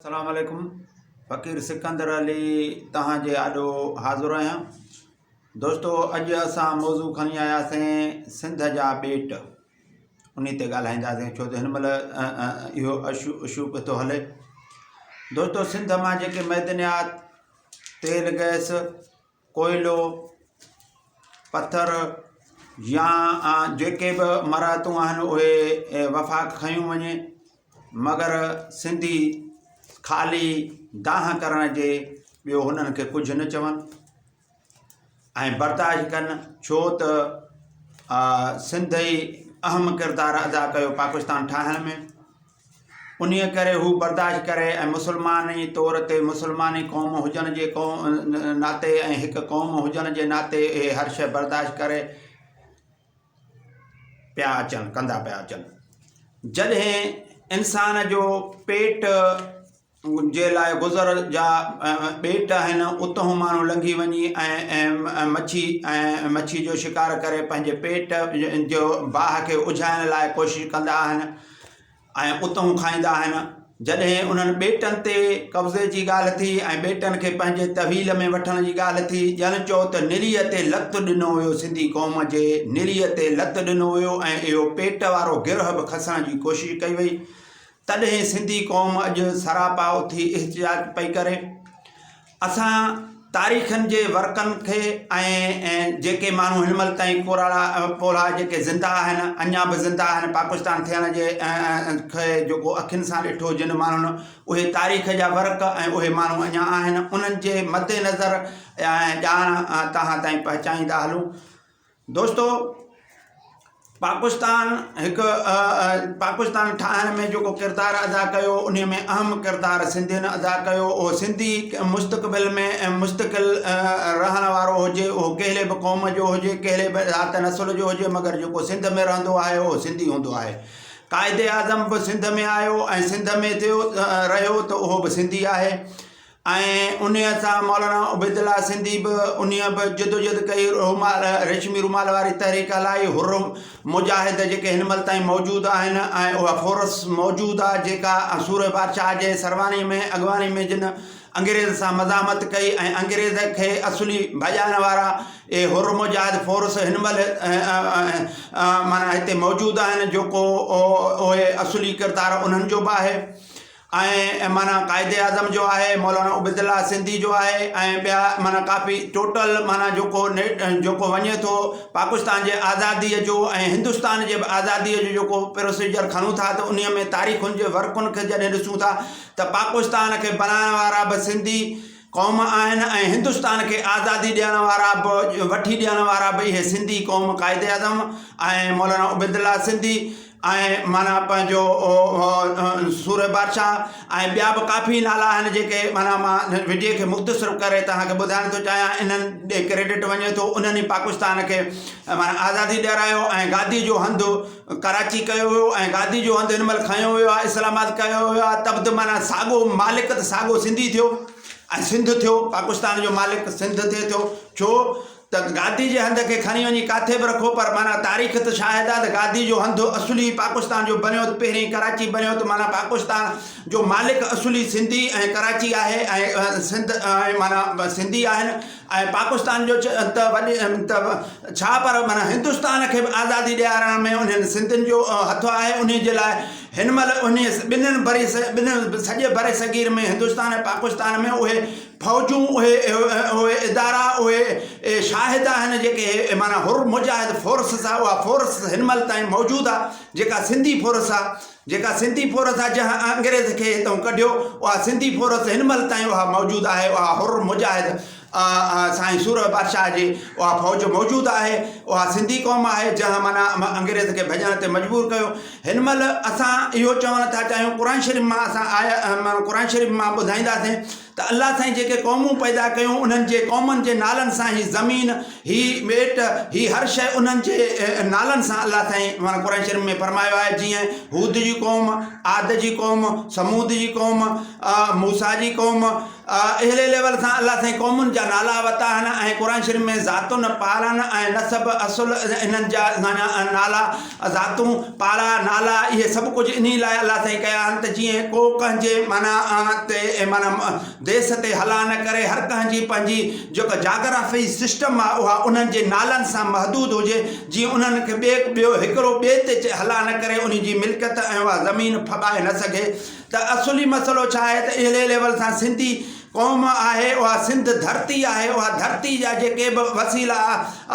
अस्सलाम वालेकुम। फ़कीर सिकंदर अली तव्हांजे आॾो हाज़िर आहियां। दोस्तो, अॼु असां मौज़ू खणी आयासीं सिंध जा ॿेट। उन ते ॻाल्हाईंदासीं छो त हिन महिल इहो इशू पियो थो हले। दोस्तो, सिंध मां जेके मैदनियात तेल गैस कोयलो पत्थर या जेके बि मराहतूं आहिनि उहे वफ़ाक़ खयूं वञे, मगर सिंधी ख़ाली दाह करण जे ॿियो हुननि खे कुझु न चवनि ऐं बर्दाश्त कनि, छो त सिंध ई अहम किरदारु अदा कयो पाकिस्तान ठाहिण में। उन करे हू बर्दाश्त करे ऐं मुस्लमानी तौर ते मुस्लमानी क़ौम हुजण जे नाते ऐं हिकु क़ौम हुजण जे नाते इहे हर शइ बर्दाश्त करे पिया अचनि, कंदा पिया अचनि। जॾहिं इंसान जो पेट जे लाइ गुज़र जा ॿेट आहिनि, उतां माण्हू लंघी वञी ऐं मच्छी जो शिकार करे पंहिंजे पेट जो बाह खे उझाइण लाइ कोशिशि कंदा आहिनि ऐं उतां खाईंदा आहिनि। जॾहिं उन्हनि ॿेटनि ते कब्ज़े जी ॻाल्हि थी ऐं ॿेटनि खे पंहिंजे तहवील में वठण जी ॻाल्हि थी, ॼण चओ त निरीअ ते लत ॾिनो हुयो, सिंधी क़ौम जे निरीअ ते लत ॾिनो हुयो ऐं इहो पेट वारो गिरह बि खसण जी कोशिशि कई वई। तॾहिं सिंधी क़ौम अॼु सरापा उथी इहतिजाज पई करे। असां तारीख़नि जे वर्कनि खे ऐं जेके माण्हू हिन महिल ताईं पोला जेके ज़िंदा आहिनि, अञा बि ज़िंदा आहिनि, पाकिस्तान थियण जे खे जेको अखियुनि सां ॾिठो जिन माण्हुनि, उहे तारीख़ जा वर्क ऐं उहे माण्हू अञा आहिनि। उन्हनि जे मद्देनज़र ॼाण तव्हां ताईं पहुचाईंदा हलूं। दोस्तो, पाकिस्तान ठाहिण में जेको किरदारु अदा कयो, उन में अहम किरदारु सिंधियुनि अदा कयो। उहो सिंधी मुस्तक़बिल में मुस्तक़िल रहण वारो हुजे, उहो कहिड़े बि क़ौम जो हुजे, कहिड़े बि ज़ात नसुल जो हुजे, मगर जेको सिंध में रहंदो आहे उहो सिंधी हूंदो आहे। क़ाइदे आज़म बि सिंध में आयो ऐं सिंध में रहियो त उहो बि सिंधी आहे। ऐं उन सां मौलाना उबैदुल्ला सिंधी बि उन बि जिदोजहद कई, रेशमी रुमाल वारी तहरीक हलाई, हुर्र मुजाहिद जेके हिन महिल ताईं मौजूदु आहिनि ऐं उहा फोर्स मौजूदु आहे जेका सूर बादशाह जे सरवानी में अॻवानी में जिन अंग्रेज़ सां मज़ामत कई ऐं अंग्रेज़ खे असुली भॼाइण वारा ए हुर्र मुजाहिद फोर्स हिन महिल माना हिते मौजूदु आहिनि, जेको उहे असुली किरदारु उन्हनि जो बि आहे। ऐं माना क़ाइदे आज़म जो आहे, मौलाना उबैदुल्ला सिंधी जो आहे ऐं ॿिया माना काफ़ी टोटल माना जेको वञे थो पाकिस्तान जे आज़ादीअ जो ऐं हिंदुस्तान जे आज़ादीअ जो जेको प्रोसीजर खणूं था, त उन में तारीख़ुनि जे वर्कुनि खे जॾहिं ॾिसूं था त पाकिस्तान खे बनाइण वारा बि सिंधी क़ौम आहिनि ऐं हिंदुस्तान खे आज़ादी ॾियण वारा बि वठी ॾियण वारा बि इहे सिंधी क़ौम क़ाइदे आज़म ऐं मौलाना उबैदुल्ला सिंधी ऐं माना पंहिंजो सूर बादशाह ऐं ॿिया बि काफ़ी नाला आहिनि जेके माना मां विडियो खे मुख़्तसर करे तव्हांखे ॿुधाइण थो चाहियां। इन्हनि ॾे क्रेडिट वञे थो, उन्हनि ई पाकिस्तान खे माना आज़ादी ॾियारायो ऐं गादी जो हंधु कराची कयो हुयो ऐं गादी जो हंधु हिन महिल खयो वियो आहे, इस्लामाबाद कयो वियो आहे। तब त माना साॻियो मालिक त साॻियो सिंधी थियो ऐं सिंध थियो, पाकिस्तान जो मालिक सिंध थिए थो। छो त गादी जे हंध खे खणी वञी किथे बि रखो, पर माना तारीख़ त शायदि आहे त गादी जो हंधु असुली पाकिस्तान जो बनियो त पहिरीं कराची बनियो, त माना पाकिस्तान जो मालिक असुली सिंधी ऐं कराची आहे ऐं सिंध ऐं माना सिंधी आहिनि ऐं पाकिस्तान जो त छा, पर माना हिंदुस्तान खे बि आज़ादी ॾियारण में उन्हनि सिंधियुनि जो हथ आहे। उन जे लाइ हिन महिल उन ॿिन्हिनि सॼे बरे सगीर में हिंदुस्तान ऐं पाकिस्तान में उहे फ़ौजूं उहे इदारा उहे शाहिद आहिनि जेके माना हुर्र मुजाहिद फोर्स आहे। उहा फोर्स हिन महिल ताईं मौजूदु आहे, जेका सिंधी फोर्स आहे जंहिं अंग्रेज़ खे हितां कढियो, उहा सिंधी फोर्स हिन महिल ताईं उहा मौजूदु आहे। उहा हुर्र मुजाहिद साईं सूर बादशाह जी उहा फ़ौज मौजूदु आहे। उहा सिंधी क़ौम आहे जंहिं माना अंग्रेज़ खे भॼण ते मजबूर कयो। हिन महिल असां इहो चवणु था चाहियूं, क़ुर शरीफ़ मां असां क़ुर शरीफ़ मां ॿुधाईंदासीं त अल्लाह साईं जेके क़ौमूं पैदा कयूं, उन्हनि जे क़ौमनि जे नालनि सां ही ज़मीन, ही ॿेट, ही हर शइ उन्हनि जे नालनि सां अल्लाह साईं माना क़ुर शरीफ़ में फरमायो आहे। जीअं हूद जी क़ौम, आद जी क़ौम, समूद जी क़ौम, मूसा जी क़ौम अहिड़े लेवल सां अलाह साईं क़ौमुनि जा नाला वरिता आहिनि ऐं क़ुर शरीफ़ में ज़ातुनि पालनि ऐं नसब असुल इन्हनि जा नाला ज़ातूं पाला नाला इहे सभु कुझु इन लाइ अलाह साईं कया आहिनि त जीअं को कंहिंजे माना ते माना देश ते हला न करे हर कंहिंजी पंहिंजी जेका जाग्राफी सिस्टम आहे उहा उन्हनि जे नालनि सां महदूद हुजे जीअं उन्हनि खे ॿियो हिकिड़ो ॿिए ते हला न करे उन जी मिल्कियत ऐं उहा ज़मीन फॿाए न सघे त असुली मसइलो छा आहे त अहिड़े लेवल सां सिंधी क़ौम आहे उहा सिंध धरती आहे उहा धरती जा जेके बि वसीला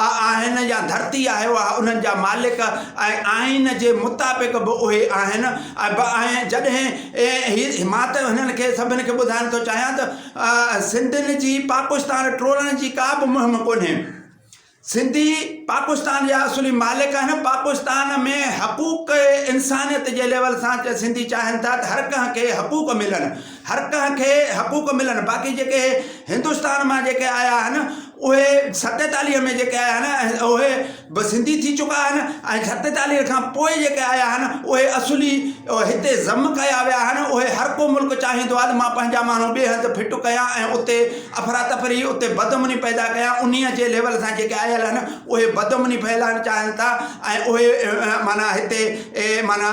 आहिनि या धरती आहे उहा उन्हनि जा मालिक ऐं आइन जे मुताबिक़ बि उहे आहिनि ऐं जॾहिं मां त हिननि खे सभिनि खे ॿुधाइण थो चाहियां त सिंधियुनि जी पाकिस्तान टोलण जी का बि मुहिम कोन्हे। सिंधी पाकिस्तान जा असुली मालिक आहिनि। पाकिस्तान में हक़ूक़ इंसानियत जे लेवल सां सिंधी चाहिनि था त हर कंहिंखे हक़ूक़ मिलनि हर कंहिंखे हक़ूक़ मिलनि। बाक़ी जेके हिंदुस्तान मां जेके आया आहिनि उहे 47 में जेके आया आहिनि उहे बि सिंधी थी चुका आहिनि ऐं 47 खां पोइ जेके आया आहिनि उहे असुली हिते ज़म कया विया आहिनि। उहे हर को मुल्क चाहींदो आहे त मां पंहिंजा माण्हू ॿिए हंधि फिट कयां ऐं उते अफ़रा तफ़री उते बदमनी पैदा कयां। उन जे लेवल सां जेके आयल आहिनि उहे बदमनी फैलाइणु चाहिनि था ऐं उहे माना हिते माना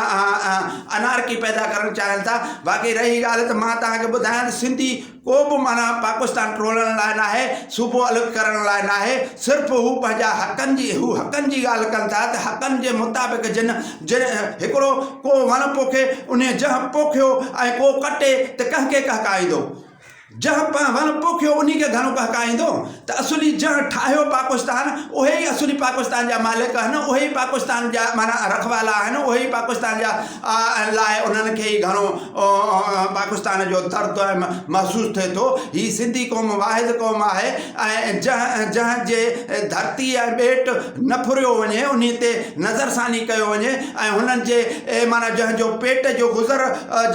अनारकी पैदा करणु चाहिनि था। बाक़ी रही ॻाल्हि त मां तव्हांखे ॿुधायां त सिंधी को बि माना पाकिस्तान टोलण लाइ न आहे सूबो अलॻि करण लाइ न आहे। सिर्फ़ु हू पंहिंजा हक़नि जी ॻाल्हि कनि था त हक़नि जे मुताबिक़ जिन हिकिड़ो को वण पोखे उन जंहिं पोखियो ऐं को कटे त कंहिंखे कहकाईंदो जंहिं वण पोखियो उन खे घणो कहकाईंदो त असुली जंहिं ठाहियो पाकिस्तान उहे ई असुली पाकिस्तान जा मालिक आहिनि उहे ई पाकिस्तान जा माना रखवाला आहिनि उहे ई पाकिस्तान जा लाइ उन्हनि खे ई घणो पाकिस्तान जो दर्द महसूसु थिए थो। हीअ सिंधी क़ौम वाहिद क़ौम आहे ऐं जंहिं जे धरती ऐं ॿेट न फुरियो वञे उन ते नज़रसानी कयो वञे ऐं हुननि जे माना जंहिंजो पेट जो गुज़र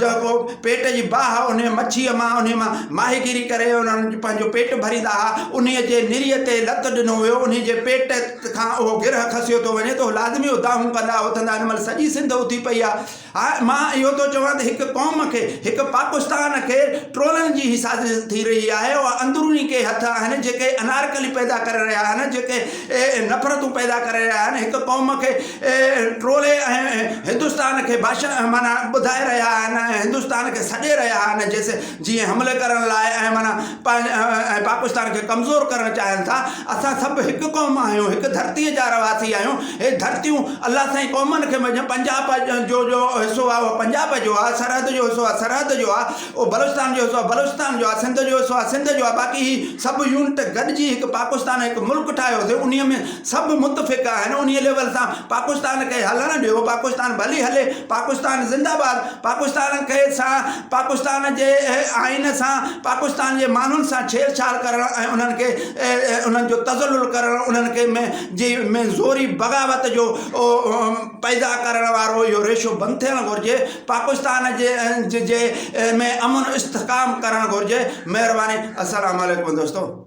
जेको पेट जी बाह उन मच्छीअ मां उन मां माहीगिरी करे उन्हनि पंहिंजो पेट भरींदा हुआ उन जे निरीअ ते लत ॾिनो वियो उन जे पेट खां उहो गिरह खसियो थो वञे त लाज़मी उदाहूं कंदा उथंदा हिन महिल सॼी सिंध उथी पई आहे। हा मां इहो थो चवां त हिकु क़ौम खे हिकु पाकिस्तान खे टोलण जी ही साज़िश थी रही आहे। उहा अंदरूनी के हथ आहिनि जेके अनारकली पैदा करे रहिया आहिनि जेके नफ़रतूं पैदा करे रहिया आहिनि। हिकु क़ौम खे टोले ऐं हिंदुस्तान खे भाषण माना ॿुधाए रहिया आहिनि ऐं हिंदुस्तान खे सॾे रहिया आहिनि जैसे जीअं हमले करण लाइ ऐं माना पाकिस्तान खे कमज़ोर करणु चाहिनि था। असां सभु हिकु क़ौम आहियूं हिकु धरतीअ जा रवासी आहियूं। हे धरतियूं अलाह साईं क़ौमनि खे पंजाब जो हिसो आहे उहो पंजाब जो आहे सरहद जो हिसो आहे सरहद जो आहे उहो बलूचिस्तान जो हिसो आहे बलूचिस्तान जो आहे सिंध जो हिसो आहे सिंध जो आहे। बाक़ी ही सभु यूनिट गॾिजी हिकु पाकिस्तान हिकु मुल्क ठाहियोसीं उन में सभु मुतफ़िक़ आहिनि। उन लेवल सां पाकिस्तान खे हलणु ॾियो पाकिस्तान भली हले पाकिस्तान ज़िंदाबाद। पाकिस्तान खे सां पाकिस्तान जे आइन सां पाकिस्तान जे माण्हुनि सां छेड़छाड़ करणु ऐं उन्हनि खे उन्हनि जो तज़ल्लुल करणु उन्हनि खे में ज़ोरी बग़ावत जो पैदा करण वारो इहो रेशो बंदि थियणु घुरिजे। पाकिस्तान जे में अमन इस्तिकाम करणु घुरिजे। महिरबानी। अस्सलाम वालेकुम दोस्तो।